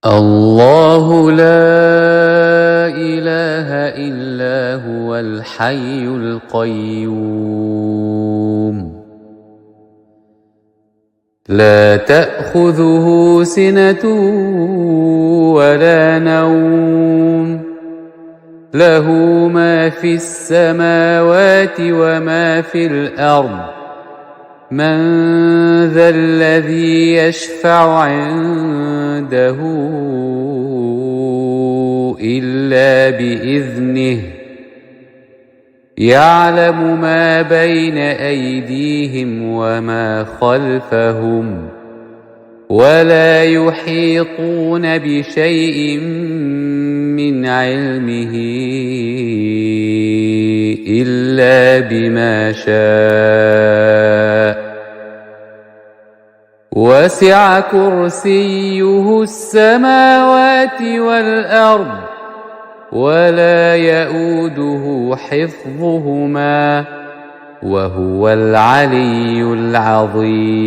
الله لا إله إلا هو الحي القيوم لا تأخذه سنة ولا نوم له ما في السماوات وما في الأرض من ذا الذي يشفع عنده إلا بإذنه يعلم ما بين أيديهم وما خلفهم ولا يحيطون بشيء من علمه إلا بما شاء وسع كرسيه السماوات والأرض ولا يئوده حفظهما وهو العلي العظيم